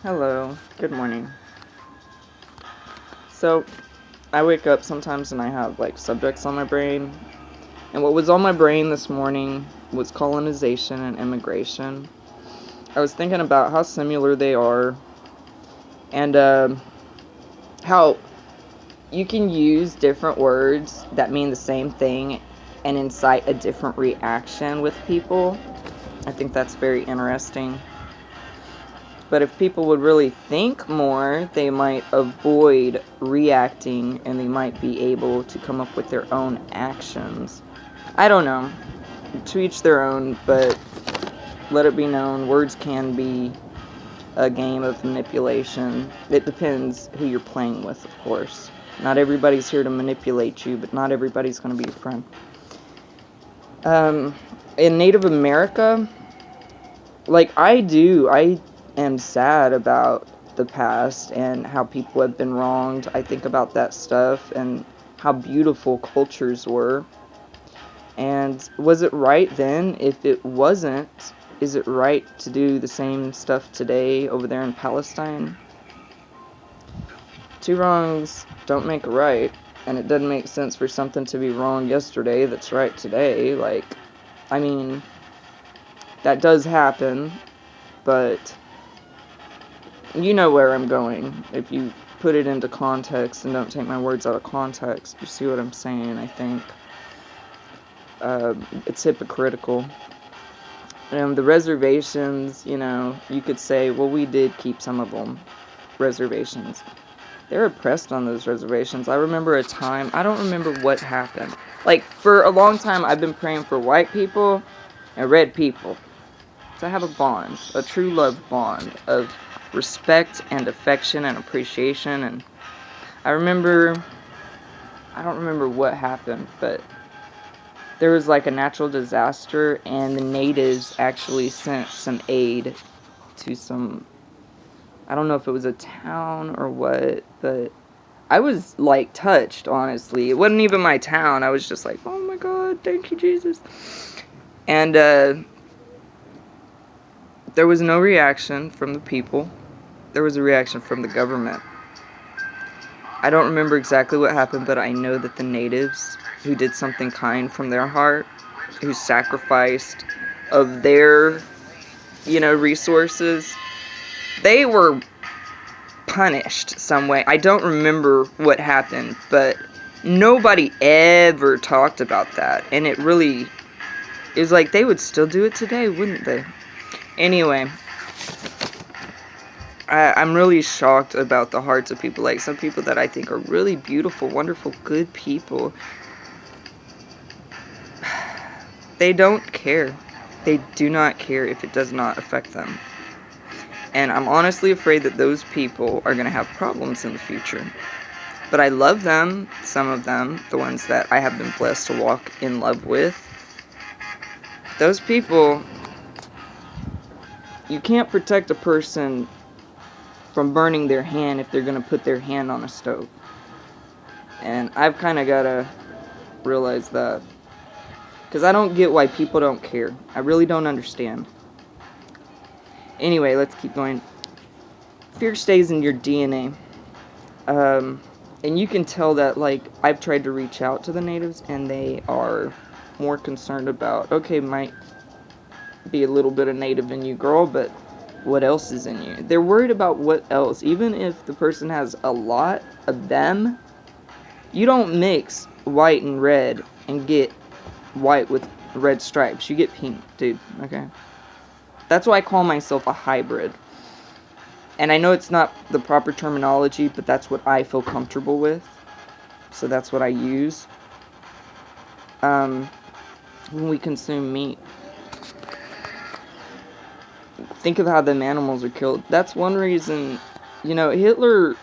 Hello, good morning. So, I wake up sometimes and I have like subjects on my brain. And what was on my brain this morning was colonization and immigration. I was thinking about how similar they are and how you can use different words that mean the same thing and incite a different reaction with people. I think that's very interesting. But if people would really think more, they might avoid reacting and they might be able to come up with their own actions. I don't know. To each their own, but let it be known, words can be a game of manipulation. It depends who you're playing with, of course. Not everybody's here to manipulate you, but not everybody's going to be your friend. In Native America, I am sad about the past and how people have been wronged. I think about that stuff and how beautiful cultures were. And was it right then? If it wasn't, is it right to do the same stuff today over there in Palestine? Two wrongs don't make a right, and it doesn't make sense for something to be wrong yesterday that's right today. I mean, that does happen, but you know where I'm going. If you put it into context and don't take my words out of context, you see what I'm saying, I think. It's hypocritical. The reservations, you could say, well, we did keep some of them, reservations. They were oppressed on those reservations. I remember a time, I don't remember what happened. For a long time, I've been praying for white people and red people to have a bond, a true love bond of respect and affection and appreciation. And I don't remember what happened, but there was like a natural disaster, and the natives actually sent some aid to some, I don't know if it was a town or what, but I was like touched, honestly. It wasn't even my town. I was just like, oh my God, thank you, Jesus. And there was no reaction from the people. There was a reaction from the government. I don't remember exactly what happened, but I know that the natives who did something kind from their heart, who sacrificed of their, resources, they were punished some way. I don't remember what happened, but nobody ever talked about that. And it was like they would still do it today, wouldn't they? Anyway, I'm really shocked about the hearts of people. Like, some people that I think are really beautiful, wonderful, good people, they don't care. They do not care if it does not affect them. And I'm honestly afraid that those people are going to have problems in the future. But I love them, some of them, the ones that I have been blessed to walk in love with. Those people, you can't protect a person from burning their hand if they're going to put their hand on a stove. And I've kind of got to realize that. Because I don't get why people don't care. I really don't understand. Anyway, let's keep going. Fear stays in your DNA. And you can tell that, I've tried to reach out to the natives, and they are more concerned about, okay, might be a little bit of native in you, girl, but what else is in you? They're worried about what else. Even if the person has a lot of them, you don't mix white and red and get white with red stripes. You get pink, dude, okay? That's why I call myself a hybrid. And I know it's not the proper terminology, but that's what I feel comfortable with. So that's what I use. When we consume meat, think of how them animals are killed. That's one reason, Hitler,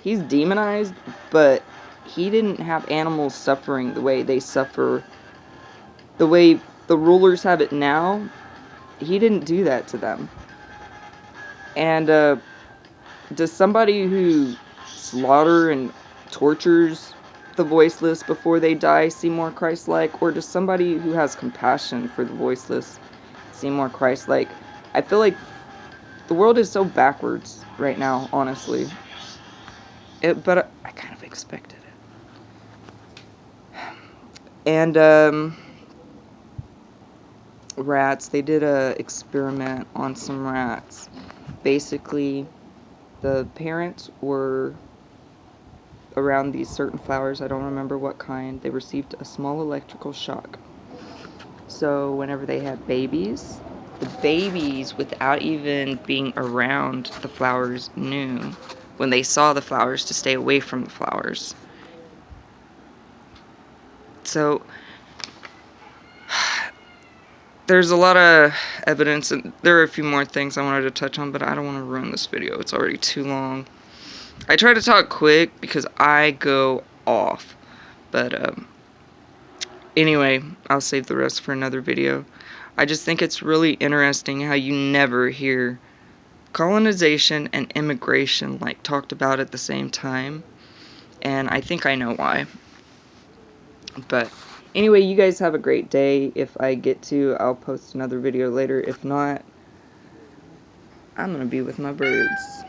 he's demonized, but he didn't have animals suffering the way they suffer, the way the rulers have it now. He didn't do that to them. And does somebody who slaughter and tortures the voiceless before they die seem more Christ-like? Or does somebody who has compassion for the voiceless seem more Christ-like? I feel like The world is so backwards right now, honestly. But I kind of expected it. And, rats, they did a experiment on some rats. Basically, the parents were around these certain flowers, I don't remember what kind. They received a small electrical shock. So whenever they had babies, the babies, without even being around the flowers, knew when they saw the flowers to stay away from the flowers. So there's a lot of evidence, and there are a few more things I wanted to touch on, but I don't want to ruin this video. It's already too long. I try to talk quick because I go off. But anyway, I'll save the rest for another video. I just think it's really interesting how you never hear colonization and immigration like talked about at the same time. And I think I know why. But anyway, you guys have a great day. If I get to, I'll post another video later. If not, I'm gonna be with my birds.